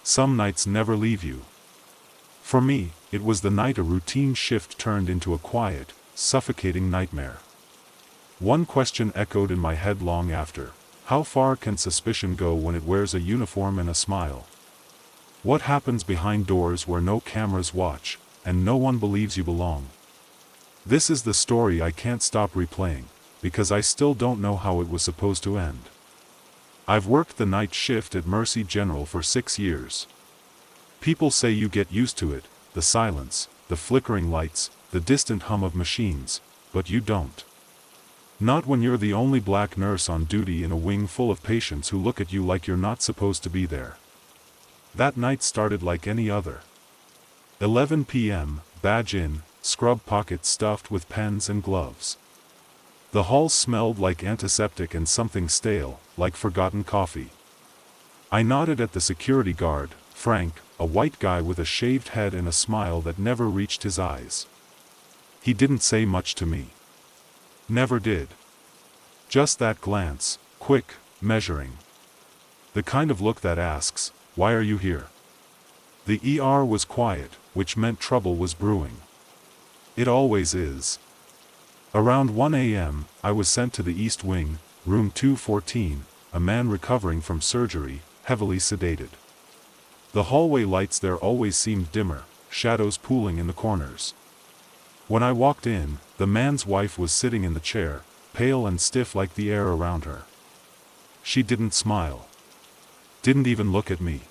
some nights never leave you. For me, it was the night a routine shift turned into a quiet, suffocating nightmare. One question echoed in my head long after: how far can suspicion go when it wears a uniform and a smile? What happens behind doors where no cameras watch, and no one believes you belong? This is the story I can't stop replaying, because I still don't know how it was supposed to end. I've worked the night shift at Mercy General for 6 years. People say you get used to it, the silence, the flickering lights, the distant hum of machines, but you don't. Not when you're the only black nurse on duty in a wing full of patients who look at you like you're not supposed to be there. That night started like any other. 11 p.m., badge in, scrub pocket stuffed with pens and gloves. The hall smelled like antiseptic and something stale, like forgotten coffee. I nodded at the security guard, Frank, a white guy with a shaved head and a smile that never reached his eyes. He didn't say much to me. Never did. Just that glance, quick, measuring. The kind of look that asks, "Why are you here?" The ER was quiet, which meant trouble was brewing. It always is. Around 1 a.m., I was sent to the East Wing, room 214, a man recovering from surgery, heavily sedated. The hallway lights there always seemed dimmer, shadows pooling in the corners. When I walked in, the man's wife was sitting in the chair, pale and stiff like the air around her. She didn't smile. Didn't even look at me.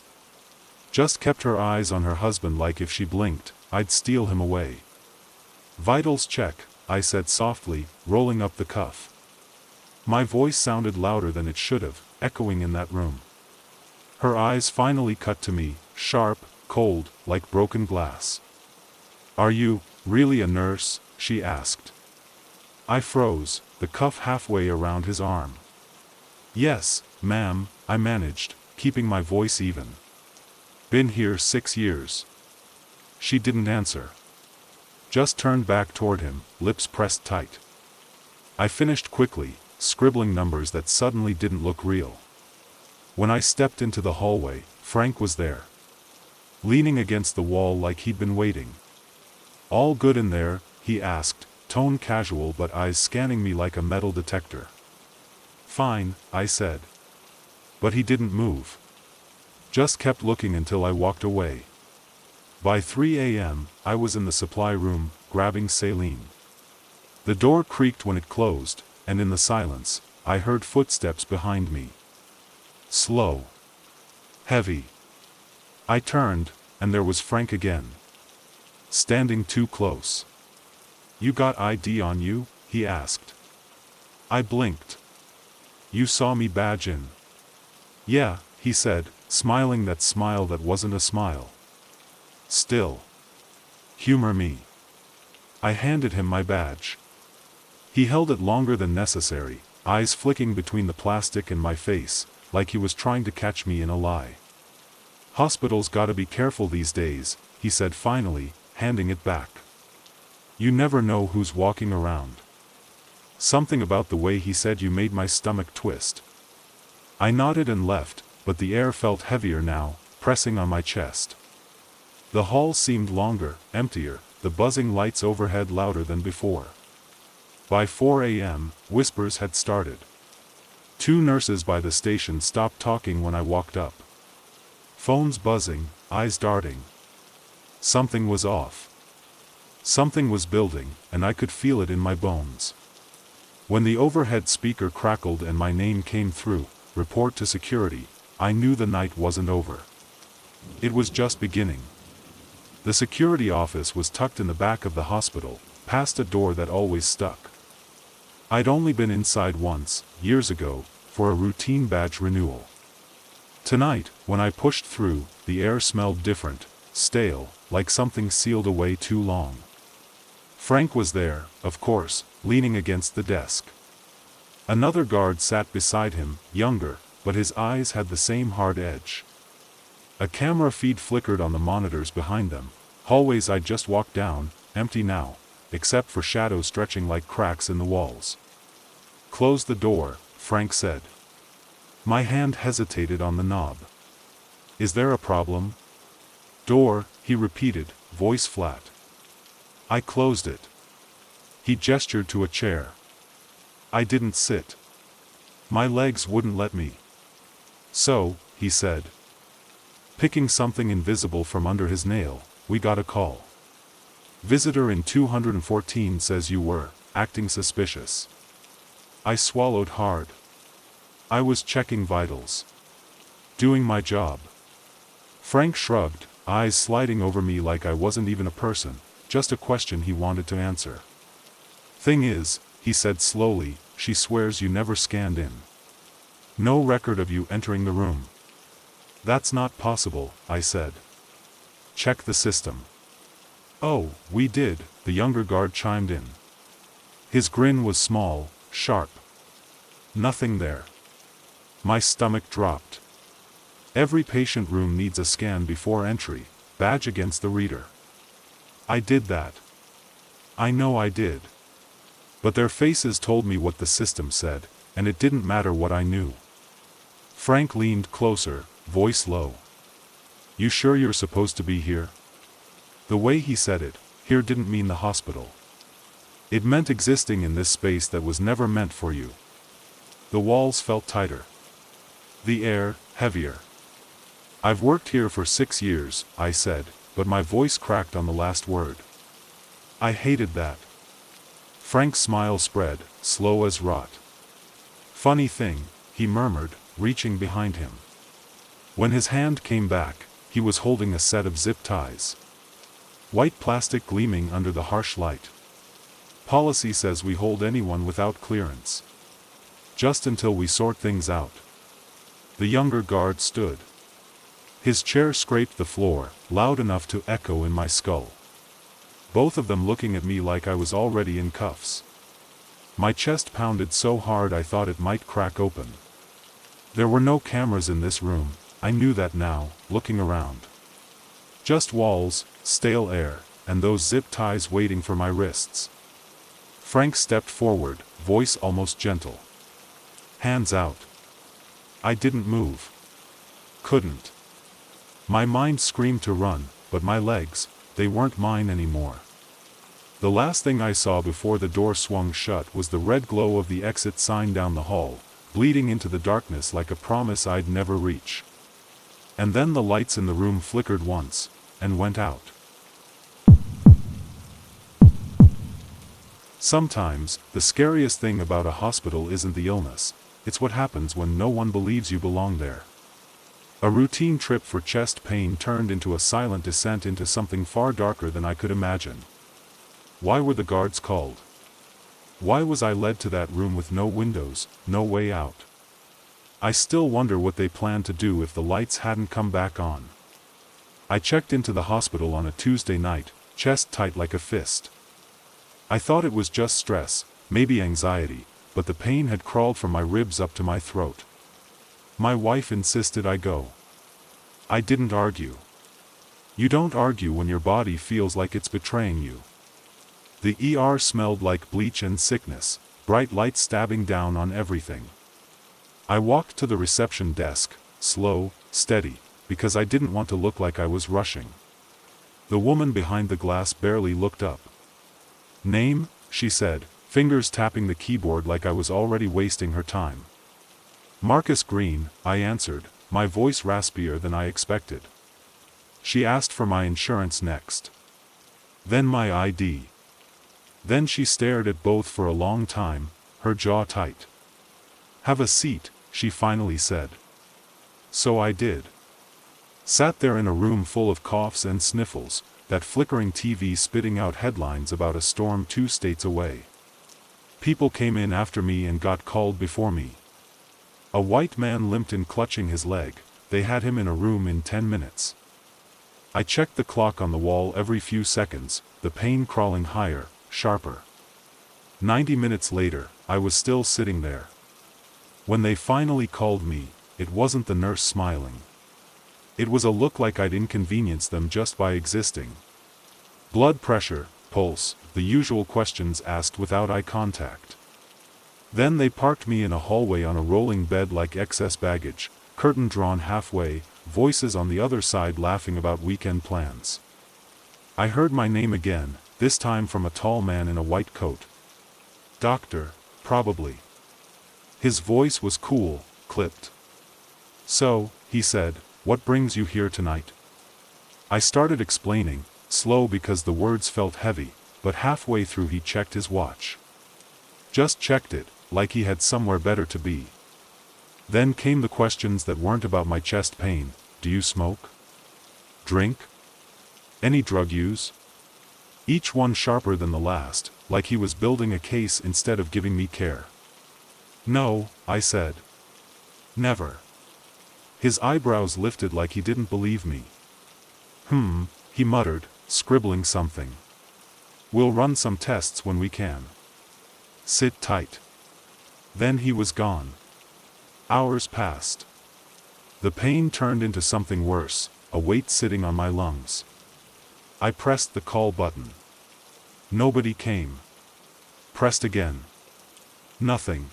Just kept her eyes on her husband like if she blinked, I'd steal him away. "Vitals check," I said softly, rolling up the cuff. My voice sounded louder than it should have, echoing in that room. Her eyes finally cut to me, sharp, cold, like broken glass. "Are you really a nurse?" she asked. I froze, the cuff halfway around his arm. "Yes, ma'am," I managed, keeping my voice even. "Been here 6 years." She didn't answer. Just turned back toward him, lips pressed tight. I finished quickly, scribbling numbers that suddenly didn't look real. When I stepped into the hallway, Frank was there. Leaning against the wall like he'd been waiting. "All good in there?" he asked, tone casual but eyes scanning me like a metal detector. "Fine," I said. But he didn't move. Just kept looking until I walked away. By 3 a.m., I was in the supply room, grabbing saline. The door creaked when it closed, and in the silence, I heard footsteps behind me. Slow. Heavy. I turned, and there was Frank again. Standing too close. "You got ID on you?" he asked. I blinked. "You saw me badge in?" "Yeah," he said, smiling that smile that wasn't a smile. "Still. Humor me." I handed him my badge. He held it longer than necessary, eyes flicking between the plastic and my face, like he was trying to catch me in a lie. "Hospitals gotta be careful these days," he said finally, handing it back. "You never know who's walking around." Something about the way he said you made my stomach twist. I nodded and left, but the air felt heavier now, pressing on my chest. The hall seemed longer, emptier, the buzzing lights overhead louder than before. By 4 a.m., whispers had started. 2 nurses by the station stopped talking when I walked up. Phones buzzing, eyes darting. Something was off. Something was building, and I could feel it in my bones. When the overhead speaker crackled and my name came through, "Report to security," I knew the night wasn't over. It was just beginning. The security office was tucked in the back of the hospital, past a door that always stuck. I'd only been inside once, years ago, for a routine badge renewal. Tonight, when I pushed through, the air smelled different, stale, like something sealed away too long. Frank was there, of course, leaning against the desk. Another guard sat beside him, younger, but his eyes had the same hard edge. A camera feed flickered on the monitors behind them. Hallways I'd just walked down, empty now, except for shadows stretching like cracks in the walls. "Close the door," Frank said. My hand hesitated on the knob. Is there a problem? Door, he repeated, voice flat. I closed it. He gestured to a chair. I didn't sit. My legs wouldn't let me. So, he said, picking something invisible from under his nail, we got a call. Visitor in 214 says you were acting suspicious. I swallowed hard. I was checking vitals. Doing my job. Frank shrugged, eyes sliding over me like I wasn't even a person, just a question he wanted to answer. Thing is, he said slowly, she swears you never scanned in. No record of you entering the room. That's not possible, I said. Check the system. Oh, we did, the younger guard chimed in. His grin was small, sharp. Nothing there. My stomach dropped. Every patient room needs a scan before entry, badge against the reader. I did that. I know I did. But their faces told me what the system said, and it didn't matter what I knew. Frank leaned closer, voice low. You sure you're supposed to be here? The way he said it, here didn't mean the hospital. It meant existing in this space that was never meant for you. The walls felt tighter. The air, heavier. I've worked here for 6 years, I said, but my voice cracked on the last word. I hated that. Frank's smile spread, slow as rot. Funny thing, he murmured, reaching behind him. When his hand came back, he was holding a set of zip ties. White plastic gleaming under the harsh light. Policy says we hold anyone without clearance. Just until we sort things out. The younger guard stood. His chair scraped the floor, loud enough to echo in my skull. Both of them looking at me like I was already in cuffs. My chest pounded so hard I thought it might crack open. There were no cameras in this room, I knew that now, looking around. Just walls, stale air, and those zip ties waiting for my wrists. Frank stepped forward, voice almost gentle. Hands out. I didn't move. Couldn't. My mind screamed to run, but my legs, they weren't mine anymore. The last thing I saw before the door swung shut was the red glow of the exit sign down the hall, bleeding into the darkness like a promise I'd never reach. And then the lights in the room flickered once, and went out. Sometimes, the scariest thing about a hospital isn't the illness, it's what happens when no one believes you belong there. A routine trip for chest pain turned into a silent descent into something far darker than I could imagine. Why were the guards called? Why was I led to that room with no windows, no way out? I still wonder what they planned to do if the lights hadn't come back on. I checked into the hospital on a Tuesday night, chest tight like a fist. I thought it was just stress, maybe anxiety, but the pain had crawled from my ribs up to my throat. My wife insisted I go. I didn't argue. You don't argue when your body feels like it's betraying you. The ER smelled like bleach and sickness, bright lights stabbing down on everything. I walked to the reception desk, slow, steady, because I didn't want to look like I was rushing. The woman behind the glass barely looked up. Name, she said, fingers tapping the keyboard like I was already wasting her time. Marcus Green, I answered, my voice raspier than I expected. She asked for my insurance next. Then my ID. Then she stared at both for a long time, her jaw tight. Have a seat, she finally said. So I did. Sat there in a room full of coughs and sniffles, that flickering TV spitting out headlines about a storm 2 states away. People came in after me and got called before me. A white man limped in clutching his leg, they had him in a room in 10 minutes. I checked the clock on the wall every few seconds, the pain crawling higher, sharper. 90 minutes later, I was still sitting there. When they finally called me, it wasn't the nurse smiling. It was a look like I'd inconvenienced them just by existing. Blood pressure, pulse, the usual questions asked without eye contact. Then they parked me in a hallway on a rolling bed like excess baggage, curtain drawn halfway, voices on the other side laughing about weekend plans. I heard my name again, this time from a tall man in a white coat. Doctor, probably. His voice was cool, clipped. So, he said, what brings you here tonight? I started explaining, slow because the words felt heavy, but halfway through he checked his watch. Just checked it, like he had somewhere better to be. Then came the questions that weren't about my chest pain. Do you smoke? Drink? Any drug use? Each one sharper than the last, like he was building a case instead of giving me care. No, I said. Never. His eyebrows lifted like he didn't believe me. He muttered, scribbling something. We'll run some tests when we can. Sit tight. Then he was gone. Hours passed. The pain turned into something worse, a weight sitting on my lungs. I pressed the call button. Nobody came. Pressed again. Nothing.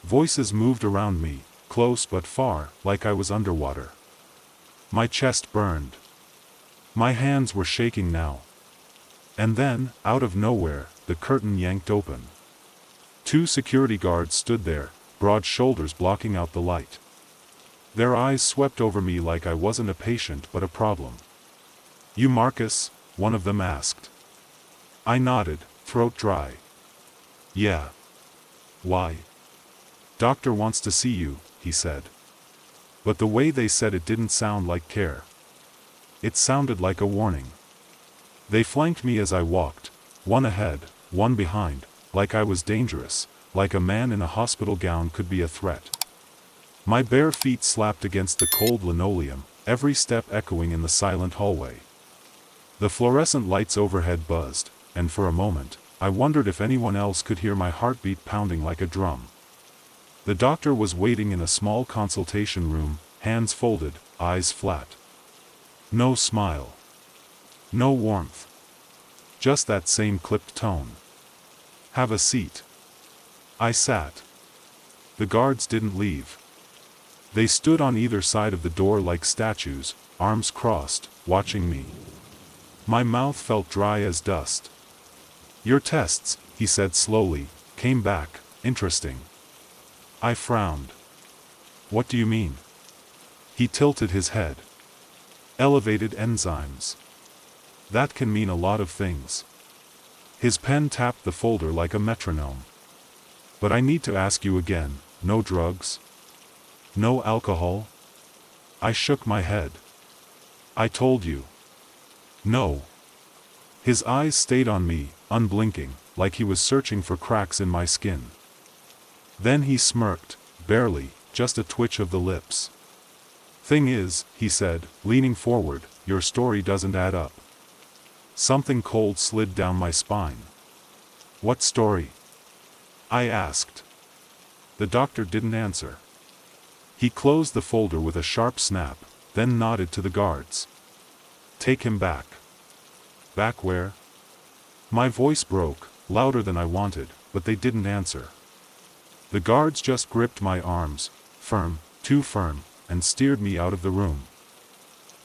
Voices moved around me, close but far, like I was underwater. My chest burned. My hands were shaking now. And then, out of nowhere, the curtain yanked open. 2 security guards stood there, broad shoulders blocking out the light. Their eyes swept over me like I wasn't a patient but a problem. You Marcus? One of them asked. I nodded, throat dry. Yeah. Why? Doctor wants to see you, he said. But the way they said it didn't sound like care. It sounded like a warning. They flanked me as I walked, one ahead, one behind, like I was dangerous, like a man in a hospital gown could be a threat. My bare feet slapped against the cold linoleum, every step echoing in the silent hallway. The fluorescent lights overhead buzzed, and for a moment, I wondered if anyone else could hear my heartbeat pounding like a drum. The doctor was waiting in a small consultation room, hands folded, eyes flat. No smile. No warmth. Just that same clipped tone. Have a seat. I sat. The guards didn't leave. They stood on either side of the door like statues, arms crossed, watching me. My mouth felt dry as dust. Your tests, he said slowly, came back, interesting. I frowned. What do you mean? He tilted his head. Elevated enzymes. That can mean a lot of things. His pen tapped the folder like a metronome. But I need to ask you again, no drugs? No alcohol? I shook my head. I told you. No. His eyes stayed on me, unblinking, like he was searching for cracks in my skin. Then he smirked, barely, just a twitch of the lips. Thing is, he said, leaning forward, your story doesn't add up. Something cold slid down my spine. What story? I asked. The doctor didn't answer. He closed the folder with a sharp snap, then nodded to the guards. Take him back. Back where? My voice broke, louder than I wanted, but they didn't answer. The guards just gripped my arms, firm, too firm, and steered me out of the room.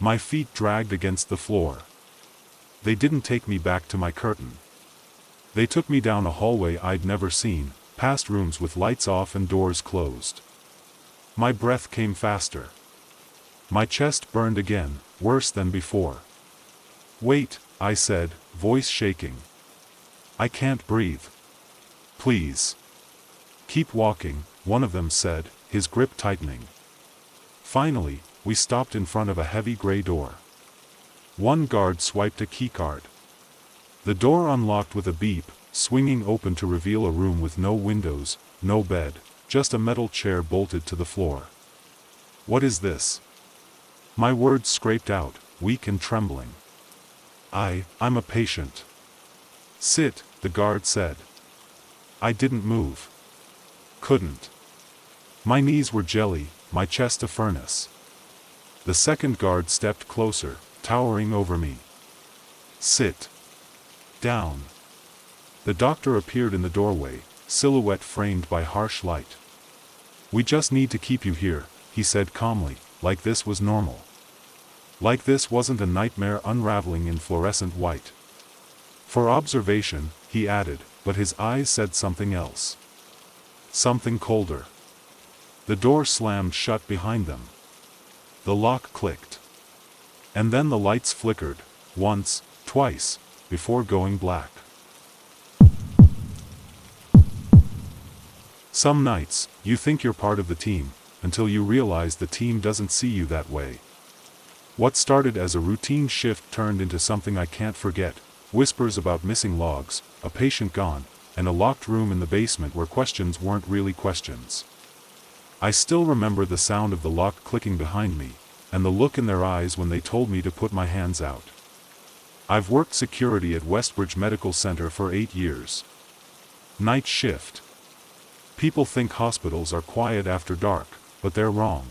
My feet dragged against the floor. They didn't take me back to my curtain. They took me down a hallway I'd never seen, past rooms with lights off and doors closed. My breath came faster. My chest burned again, worse than before. Wait, I said, voice shaking. I can't breathe. Please. Keep walking, one of them said, his grip tightening. Finally, we stopped in front of a heavy gray door. One guard swiped a keycard. The door unlocked with a beep, swinging open to reveal a room with no windows, no bed, just a metal chair bolted to the floor. What is this? My words scraped out, weak and trembling. I'm a patient. Sit, the guard said. I didn't move. Couldn't. My knees were jelly, my chest a furnace. The second guard stepped closer, towering over me. Sit. Down. The doctor appeared in the doorway, silhouette framed by harsh light. We just need to keep you here, he said calmly, like this was normal. Like this wasn't a nightmare unraveling in fluorescent white. For observation, he added, but his eyes said something else. Something colder. The door slammed shut behind them. The lock clicked. And then the lights flickered, once, twice, before going black. Some nights, you think you're part of the team, until you realize the team doesn't see you that way. What started as a routine shift turned into something I can't forget: whispers about missing logs, a patient gone, and a locked room in the basement where questions weren't really questions. I still remember the sound of the lock clicking behind me, and the look in their eyes when they told me to put my hands out. I've worked security at Westbridge Medical Center for 8 years. Night shift. People think hospitals are quiet after dark, but they're wrong.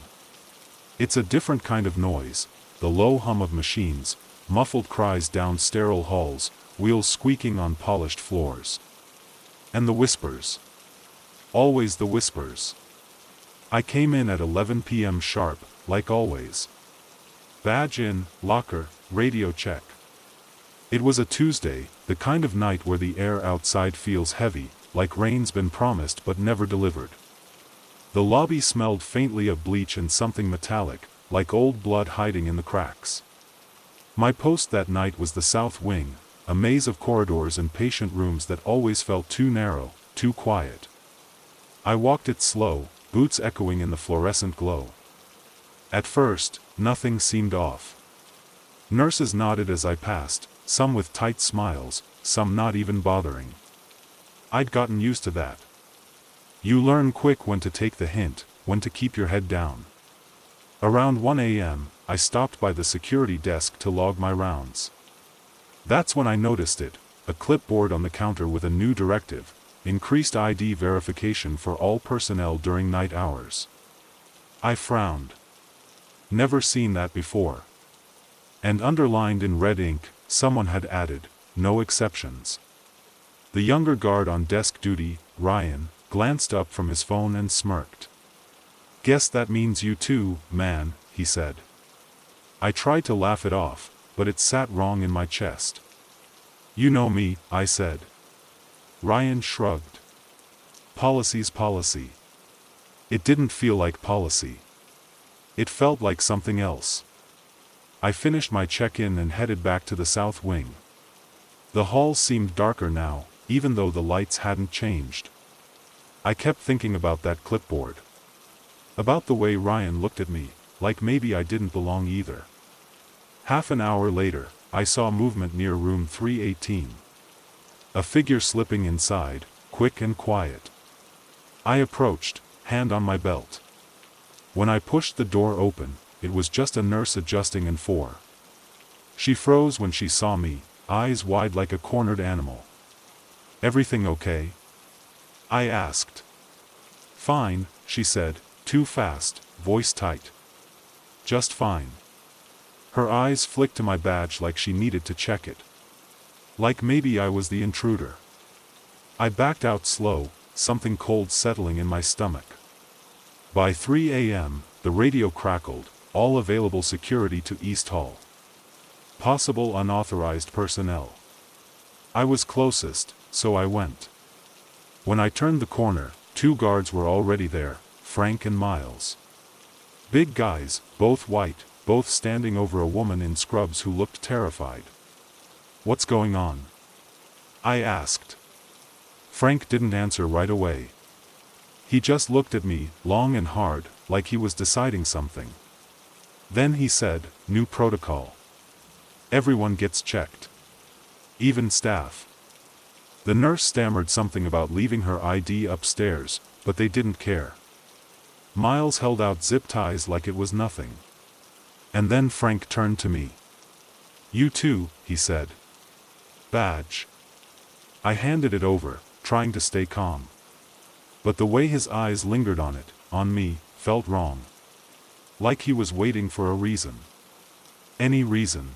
It's a different kind of noise, the low hum of machines, muffled cries down sterile halls, wheels squeaking on polished floors. And the whispers. Always the whispers. I came in at 11 p.m. sharp, like always. Badge in, locker, radio check. It was a Tuesday, the kind of night where the air outside feels heavy, like rain's been promised but never delivered. The lobby smelled faintly of bleach and something metallic, like old blood hiding in the cracks. My post that night was the south wing, a maze of corridors and patient rooms that always felt too narrow, too quiet. I walked it slow, boots echoing in the fluorescent glow. At first, nothing seemed off. Nurses nodded as I passed, some with tight smiles, some not even bothering. I'd gotten used to that. You learn quick when to take the hint, when to keep your head down. Around 1 a.m., I stopped by the security desk to log my rounds. That's when I noticed it, a clipboard on the counter with a new directive: increased ID verification for all personnel during night hours. I frowned. Never seen that before. And underlined in red ink, someone had added, no exceptions. The younger guard on desk duty, Ryan, glanced up from his phone and smirked. "Guess that means you too, man," he said. I tried to laugh it off, but it sat wrong in my chest. "You know me," I said. Ryan shrugged. "Policy's policy." It didn't feel like policy. It felt like something else. I finished my check-in and headed back to the south wing. The hall seemed darker now, even though the lights hadn't changed. I kept thinking about that clipboard. About the way Ryan looked at me, like maybe I didn't belong either. Half an hour later, I saw movement near room 318. A figure slipping inside, quick and quiet. I approached, hand on my belt. When I pushed the door open, it was just a nurse adjusting an 4. She froze when she saw me, eyes wide like a cornered animal. "Everything okay?" I asked. "Fine," she said, too fast, voice tight. "Just fine." Her eyes flicked to my badge like she needed to check it. Like maybe I was the intruder. I backed out slow, something cold settling in my stomach. By 3 a.m., the radio crackled, "All available security to East Hall. Possible unauthorized personnel." I was closest, so I went. When I turned the corner, 2 guards were already there, Frank and Miles. Big guys, both white, both standing over a woman in scrubs who looked terrified. "What's going on?" I asked. Frank didn't answer right away. He just looked at me, long and hard, like he was deciding something. Then he said, "New protocol. Everyone gets checked. Even staff." The nurse stammered something about leaving her ID upstairs, but they didn't care. Miles held out zip ties like it was nothing. And then Frank turned to me. "You too," he said. "Badge." I handed it over, trying to stay calm. But the way his eyes lingered on it, on me, felt wrong. Like he was waiting for a reason. "Any reason?"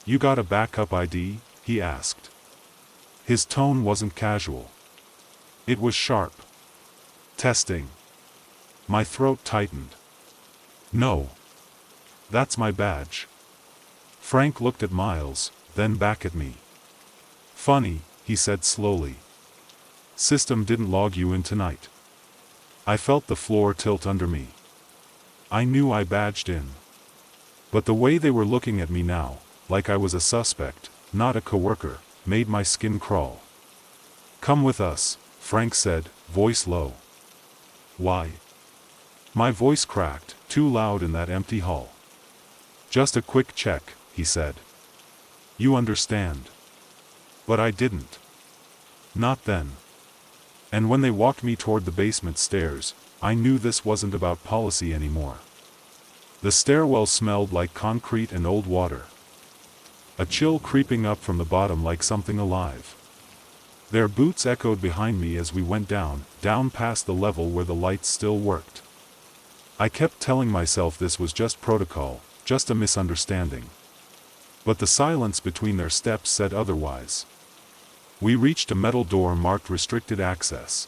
"You got a backup ID?" he asked. His tone wasn't casual. It was sharp. "Testing." My throat tightened. No. That's my badge. Frank looked at Miles, then back at me. Funny, he said slowly. System didn't log you in tonight. I felt the floor tilt under me. I knew I badged in. But the way they were looking at me now, like I was a suspect, not a coworker, made my skin crawl. Come with us, Frank said, voice low. Why? My voice cracked, too loud in that empty hall. Just a quick check, he said. You understand. But I didn't. Not then. And when they walked me toward the basement stairs, I knew this wasn't about policy anymore. The stairwell smelled like concrete and old water. A chill creeping up from the bottom like something alive. Their boots echoed behind me as we went down past the level where the lights still worked. I kept telling myself this was just protocol, just a misunderstanding. But the silence between their steps said otherwise. We reached a metal door marked restricted access.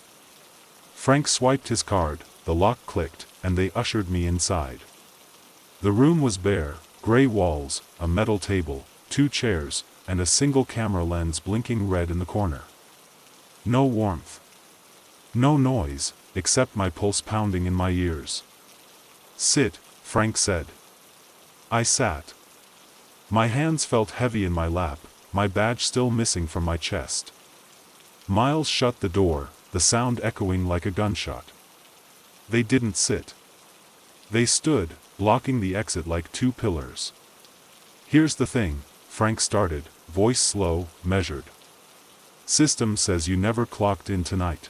Frank swiped his card, the lock clicked, and they ushered me inside. The room was bare, gray walls, a metal table, 2 chairs, and a single camera lens blinking red in the corner. No warmth. No noise, except my pulse pounding in my ears. Sit, Frank said. I sat. My hands felt heavy in my lap, my badge still missing from my chest. Miles shut the door, the sound echoing like a gunshot. They didn't sit. They stood, blocking the exit like 2 pillars. Here's the thing, Frank started, voice slow, measured. System says you never clocked in tonight.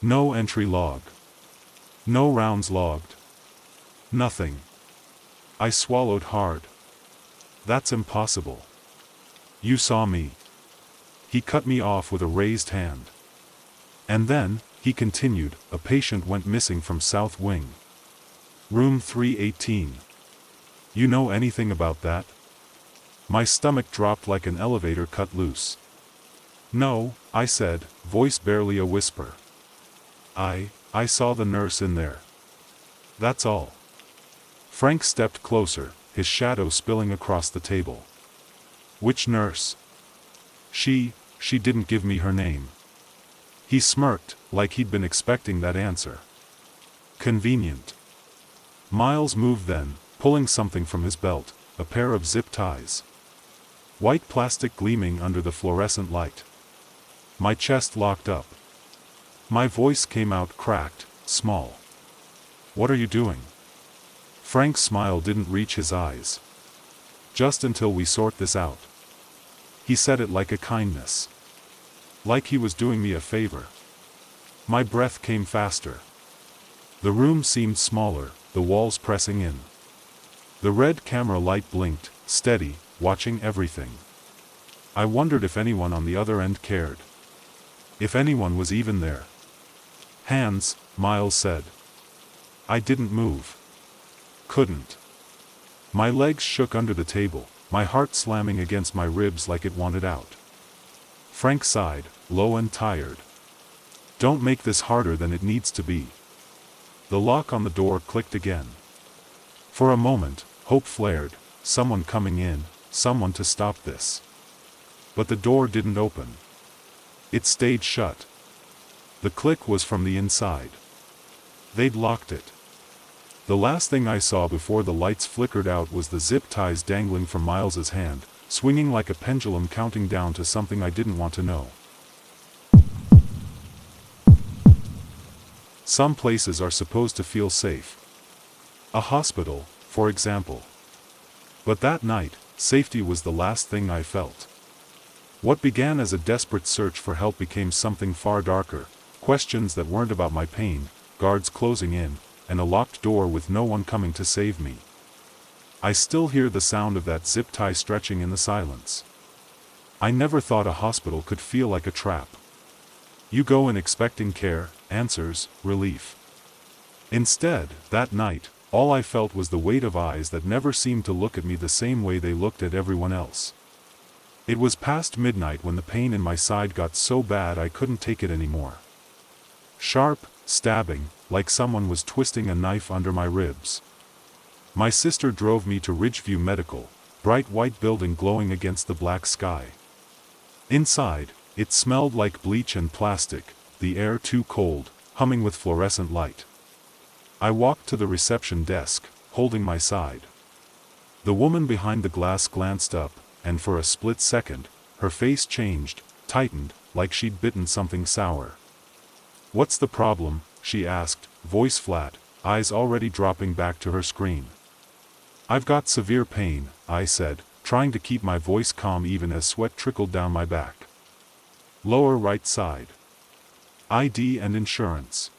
No entry log. No rounds logged. Nothing. I swallowed hard. That's impossible. You saw me. He cut me off with a raised hand. And then, he continued, a patient went missing from South Wing. Room 318. You know anything about that? My stomach dropped like an elevator cut loose. No, I said, voice barely a whisper. I saw the nurse in there. That's all. Frank stepped closer, his shadow spilling across the table. Which nurse? She didn't give me her name. He smirked, like he'd been expecting that answer. Convenient. Miles moved then, pulling something from his belt, a pair of zip ties. White plastic gleaming under the fluorescent light. My chest locked up. My voice came out cracked, small. What are you doing? Frank's smile didn't reach his eyes. Just until we sort this out. He said it like a kindness. Like he was doing me a favor. My breath came faster. The room seemed smaller, the walls pressing in. The red camera light blinked, steady, watching everything. I wondered if anyone on the other end cared. If anyone was even there. Hands, Miles said. I didn't move. Couldn't. My legs shook under the table, my heart slamming against my ribs like it wanted out. Frank sighed, low and tired. Don't make this harder than it needs to be. The lock on the door clicked again. For a moment, hope flared, someone coming in, someone to stop this. But the door didn't open. It stayed shut. The click was from the inside. They'd locked it. The last thing I saw before the lights flickered out was the zip ties dangling from Miles's hand, swinging like a pendulum counting down to something I didn't want to know. Some places are supposed to feel safe. A hospital, for example. But that night, safety was the last thing I felt. What began as a desperate search for help became something far darker, questions that weren't about my pain, guards closing in, and a locked door with no one coming to save me. I still hear the sound of that zip tie stretching in the silence. I never thought a hospital could feel like a trap. You go in expecting care, answers, relief. Instead, that night, all I felt was the weight of eyes that never seemed to look at me the same way they looked at everyone else. It was past midnight when the pain in my side got so bad I couldn't take it anymore. Sharp, stabbing, like someone was twisting a knife under my ribs. My sister drove me to Ridgeview Medical, bright white building glowing against the black sky. Inside, it smelled like bleach and plastic, the air too cold, humming with fluorescent light. I walked to the reception desk, holding my side. The woman behind the glass glanced up, and for a split second, her face changed, tightened, like she'd bitten something sour. "What's the problem?" she asked, voice flat, eyes already dropping back to her screen. "I've got severe pain," I said, trying to keep my voice calm even as sweat trickled down my back. "Lower right side. ID and insurance."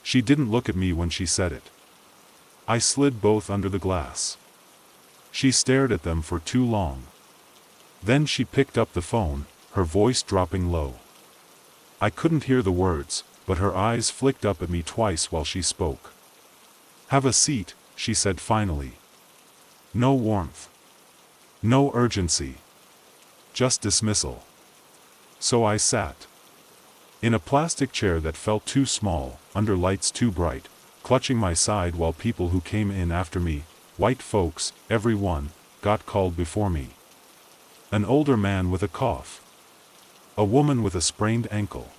She didn't look at me when she said it. I slid both under the glass. She stared at them for too long. Then she picked up the phone, her voice dropping low. I couldn't hear the words, but her eyes flicked up at me twice while she spoke. "Have a seat," she said finally. No warmth. No urgency. Just dismissal. So I sat. In a plastic chair that felt too small, under lights too bright, clutching my side while people who came in after me, white folks, every one, got called before me. An older man with a cough. A woman with a sprained ankle.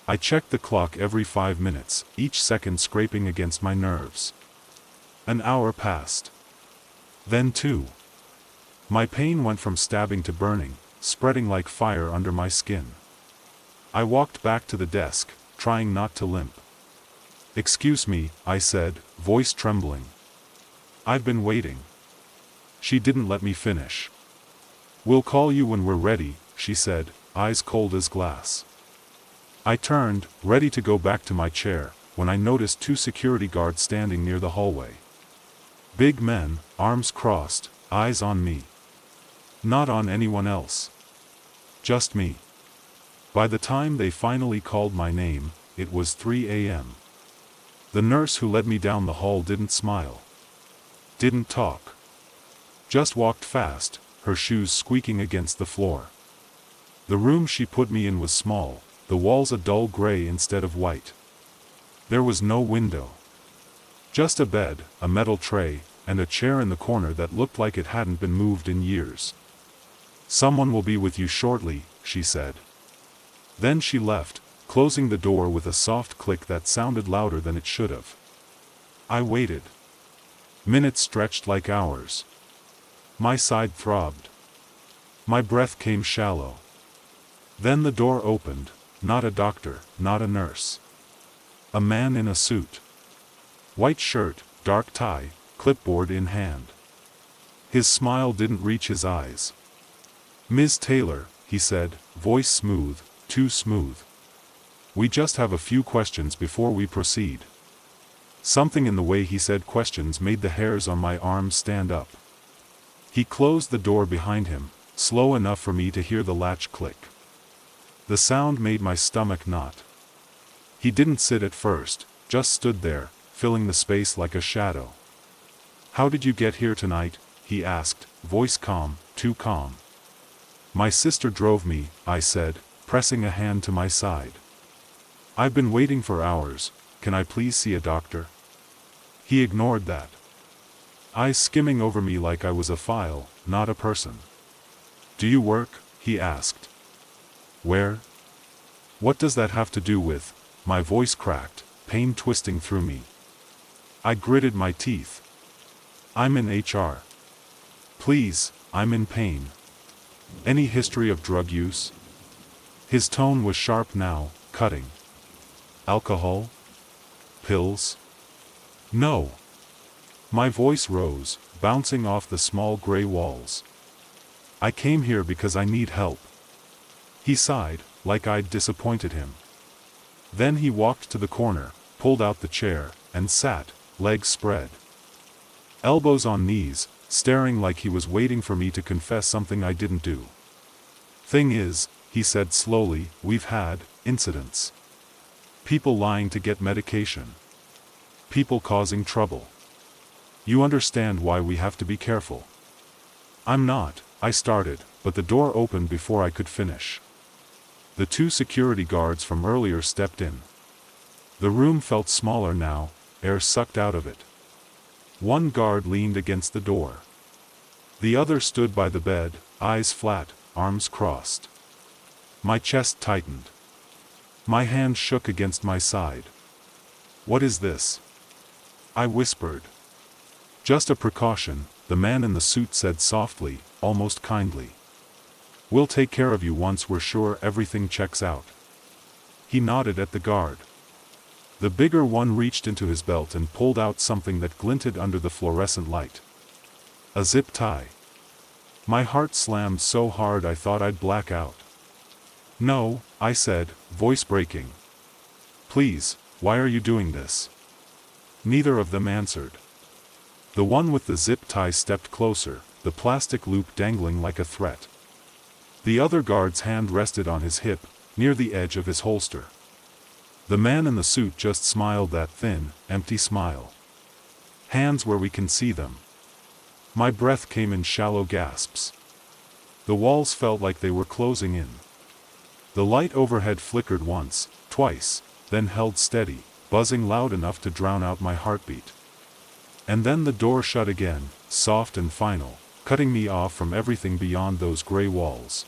I checked the clock every 5 minutes, each second scraping against my nerves. An hour passed. Then 2. My pain went from stabbing to burning, spreading like fire under my skin. I walked back to the desk, trying not to limp. "Excuse me," I said, voice trembling. "I've been waiting." She didn't let me finish. "We'll call you when we're ready," she said, eyes cold as glass. I turned, ready to go back to my chair, when I noticed 2 security guards standing near the hallway. Big men, arms crossed, eyes on me. Not on anyone else. Just me. By the time they finally called my name, it was 3 a.m. The nurse who led me down the hall didn't smile. Didn't talk. Just walked fast, her shoes squeaking against the floor. The room she put me in was small, the walls a dull gray instead of white. There was no window. Just a bed, a metal tray, and a chair in the corner that looked like it hadn't been moved in years. "Someone will be with you shortly," she said. Then she left, closing the door with a soft click that sounded louder than it should have. I waited. Minutes stretched like hours. My side throbbed. My breath came shallow. Then the door opened, not a doctor, not a nurse. A man in a suit. White shirt, dark tie, clipboard in hand. His smile didn't reach his eyes. "Ms. Taylor," he said, voice smooth, too smooth. "We just have a few questions before we proceed." Something in the way he said questions made the hairs on my arms stand up. He closed the door behind him, slow enough for me to hear the latch click. The sound made my stomach knot. He didn't sit at first, just stood there, filling the space like a shadow. "How did you get here tonight?" he asked, voice calm, too calm. "My sister drove me," I said, pressing a hand to my side. "I've been waiting for hours, can I please see a doctor?" He ignored that. Eyes skimming over me like I was a file, not a person. "Do you work?" he asked. "Where?" "What does that have to do with?" My voice cracked, pain twisting through me. I gritted my teeth. "I'm in HR." "Please, I'm in pain." "Any history of drug use?" His tone was sharp now, cutting. "Alcohol? Pills?" "No." My voice rose, bouncing off the small gray walls. "I came here because I need help." He sighed, like I'd disappointed him. Then he walked to the corner, pulled out the chair, and sat, legs spread. Elbows on knees, staring like he was waiting for me to confess something I didn't do. "Thing is," he said slowly, "we've had incidents. People lying to get medication. People causing trouble. You understand why we have to be careful." "I'm not," I started, but the door opened before I could finish. The 2 security guards from earlier stepped in. The room felt smaller now, air sucked out of it. One guard leaned against the door. The other stood by the bed, eyes flat, arms crossed. My chest tightened. My hand shook against my side. "What is this?" I whispered. "Just a precaution," the man in the suit said softly, almost kindly. "We'll take care of you once we're sure everything checks out." He nodded at the guard. The bigger one reached into his belt and pulled out something that glinted under the fluorescent light. A zip tie. My heart slammed so hard I thought I'd black out. "No," I said, voice breaking. "Please, why are you doing this?" Neither of them answered. The one with the zip tie stepped closer, the plastic loop dangling like a threat. The other guard's hand rested on his hip, near the edge of his holster. The man in the suit just smiled that thin, empty smile. Hands where we can see them. My breath came in shallow gasps. The walls felt like they were closing in. The light overhead flickered once, twice, then held steady, buzzing loud enough to drown out my heartbeat. And then the door shut again, soft and final, cutting me off from everything beyond those gray walls.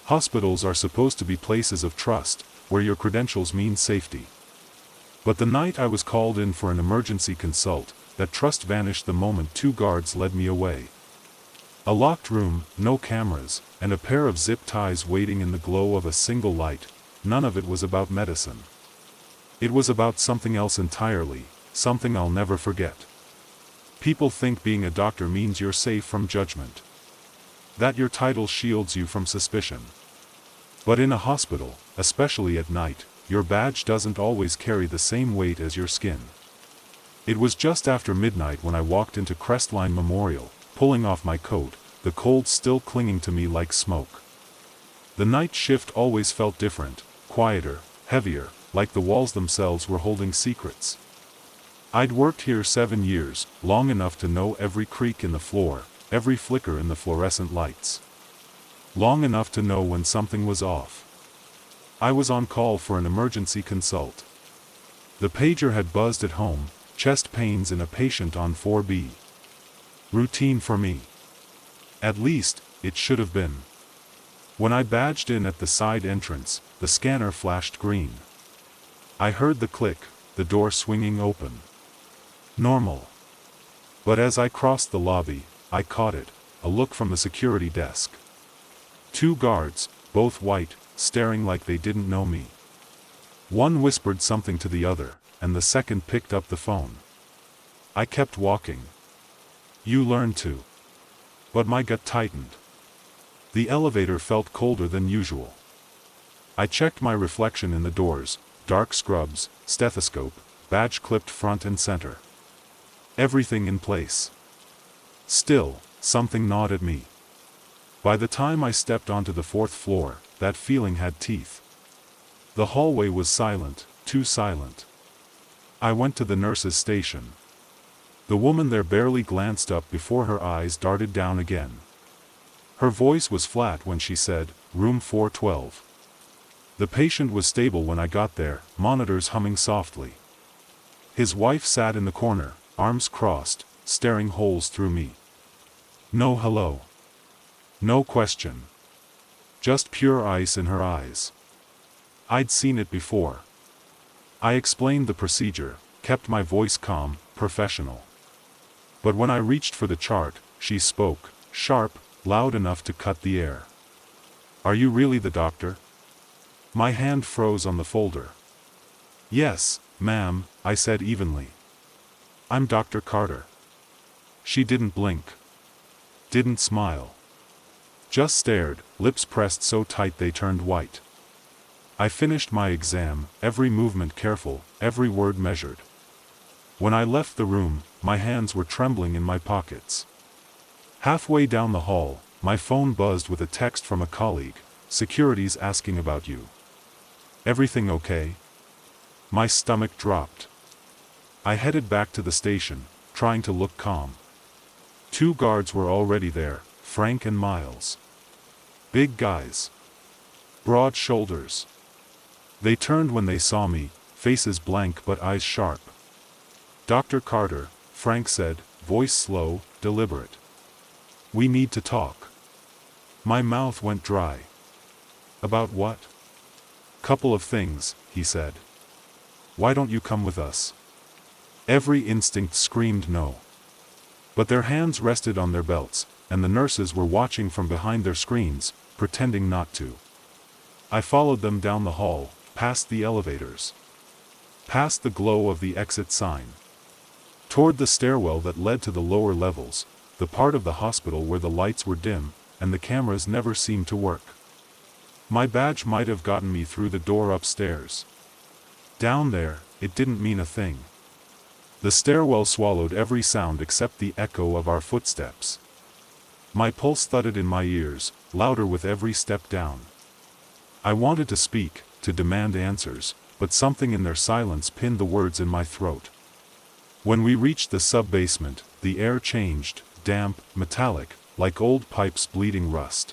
Hospitals are supposed to be places of trust, where your credentials mean safety. But the night I was called in for an emergency consult, that trust vanished the moment two guards led me away. A locked room, no cameras, and a pair of zip ties waiting in the glow of a single light. None of it was about medicine. It was about something else entirely, something I'll never forget. People think being a doctor means you're safe from judgment. That your title shields you from suspicion. But in a hospital, especially at night, your badge doesn't always carry the same weight as your skin. It was just after midnight when I walked into Crestline Memorial, pulling off my coat, the cold still clinging to me like smoke. The night shift always felt different, quieter, heavier, like the walls themselves were holding secrets. I'd worked here 7 years, long enough to know every creak in the floor, every flicker in the fluorescent lights. Long enough to know when something was off. I was on call for an emergency consult. The pager had buzzed at home, chest pains in a patient on 4B. Routine for me. At least, it should have been. When I badged in at the side entrance, the scanner flashed green. I heard the click, the door swinging open. Normal. But as I crossed the lobby, I caught it, a look from the security desk. 2 guards, both white, staring like they didn't know me. One whispered something to the other, and the second picked up the phone. I kept walking. You learn to. But my gut tightened. The elevator felt colder than usual. I checked my reflection in the doors, dark scrubs, stethoscope, badge clipped front and center. Everything in place. Still, something gnawed at me. By the time I stepped onto the 4th floor, that feeling had teeth. The hallway was silent, too silent. I went to the nurse's station. The woman there barely glanced up before her eyes darted down again. Her voice was flat when she said, "Room 412." The patient was stable when I got there, monitors humming softly. His wife sat in the corner, arms crossed, staring holes through me. No hello. No question. Just pure ice in her eyes. I'd seen it before. I explained the procedure, kept my voice calm, professional. But when I reached for the chart, she spoke, sharp, loud enough to cut the air. "Are you really the doctor?" My hand froze on the folder. "Yes, ma'am," I said evenly. "I'm Dr. Carter." She didn't blink. Didn't smile. Just stared, lips pressed so tight they turned white. I finished my exam, every movement careful, every word measured. When I left the room, my hands were trembling in my pockets. Halfway down the hall, my phone buzzed with a text from a colleague. "Security's asking about you. Everything okay?" My stomach dropped. I headed back to the station, trying to look calm. 2 guards were already there, Frank and Miles. Big guys. Broad shoulders. They turned when they saw me, faces blank but eyes sharp. "Dr. Carter," Frank said, voice slow, deliberate. "We need to talk." My mouth went dry. "About what?" "Couple of things," he said. "Why don't you come with us?" Every instinct screamed no. But their hands rested on their belts, and the nurses were watching from behind their screens, pretending not to. I followed them down the hall, past the elevators, past the glow of the exit sign, toward the stairwell that led to the lower levels, the part of the hospital where the lights were dim, and the cameras never seemed to work. My badge might have gotten me through the door upstairs. Down there, it didn't mean a thing. The stairwell swallowed every sound except the echo of our footsteps. My pulse thudded in my ears, louder with every step down. I wanted to speak, to demand answers, but something in their silence pinned the words in my throat. When we reached the sub-basement, the air changed, damp, metallic, like old pipes bleeding rust.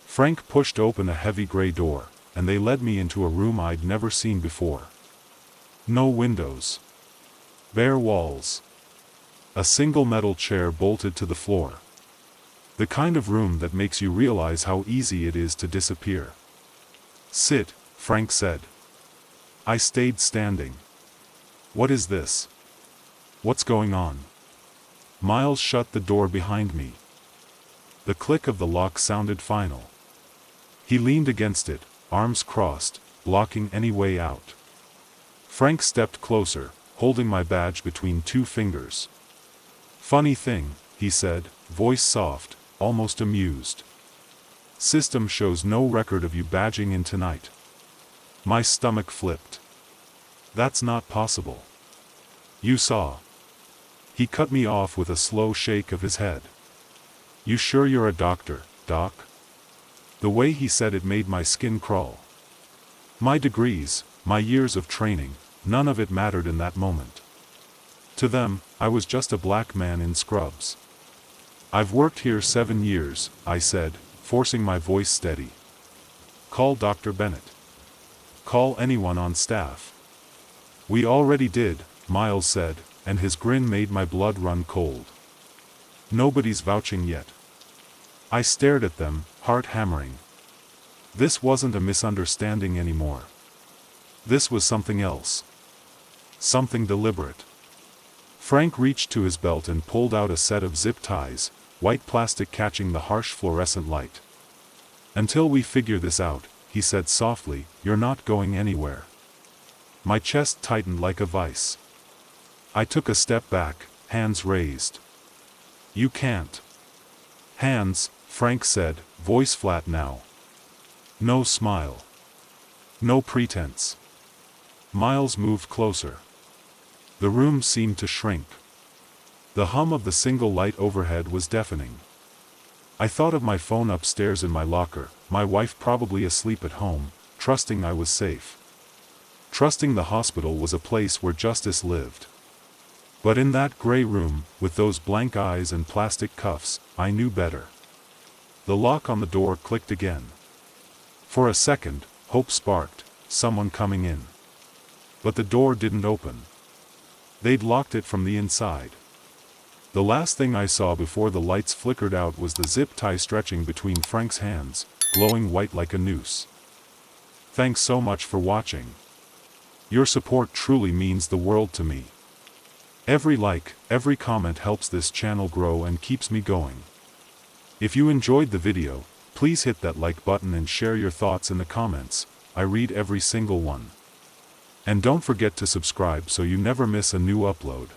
Frank pushed open a heavy gray door, and they led me into a room I'd never seen before. No windows. Bare walls. A single metal chair bolted to the floor. The kind of room that makes you realize how easy it is to disappear. "Sit," Frank said. I stayed standing. "What is this? What's going on?" Miles shut the door behind me. The click of the lock sounded final. He leaned against it, arms crossed, blocking any way out. Frank stepped closer, holding my badge between two fingers. "Funny thing," he said, voice soft, almost amused. "System shows no record of you badging in tonight." My stomach flipped. "That's not possible. You saw." He cut me off with a slow shake of his head. "You sure you're a doctor, Doc?" The way he said it made my skin crawl. My degrees, my years of training, none of it mattered in that moment. To them, I was just a black man in scrubs. "I've worked here 7 years, I said, forcing my voice steady. "Call Dr. Bennett. Call anyone on staff." "We already did," Miles said, and his grin made my blood run cold. "Nobody's vouching yet." I stared at them, heart hammering. This wasn't a misunderstanding anymore. This was something else. Something deliberate. Frank reached to his belt and pulled out a set of zip ties, white plastic catching the harsh fluorescent light. "Until we figure this out," he said softly, "you're not going anywhere." My chest tightened like a vice. I took a step back, hands raised. "You can't." "Hands," Frank said, voice flat now. No smile. No pretense. Miles moved closer. The room seemed to shrink. The hum of the single light overhead was deafening. I thought of my phone upstairs in my locker, my wife probably asleep at home, trusting I was safe. Trusting the hospital was a place where justice lived. But in that gray room, with those blank eyes and plastic cuffs, I knew better. The lock on the door clicked again. For a second, hope sparked, someone coming in. But the door didn't open. They'd locked it from the inside. The last thing I saw before the lights flickered out was the zip tie stretching between Frank's hands, glowing white like a noose. Thanks so much for watching. Your support truly means the world to me. Every like, every comment helps this channel grow and keeps me going. If you enjoyed the video, please hit that like button and share your thoughts in the comments. I read every single one. And don't forget to subscribe so you never miss a new upload.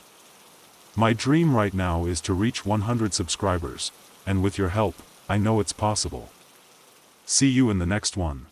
My dream right now is to reach 100 subscribers, and with your help, I know it's possible. See you in the next one.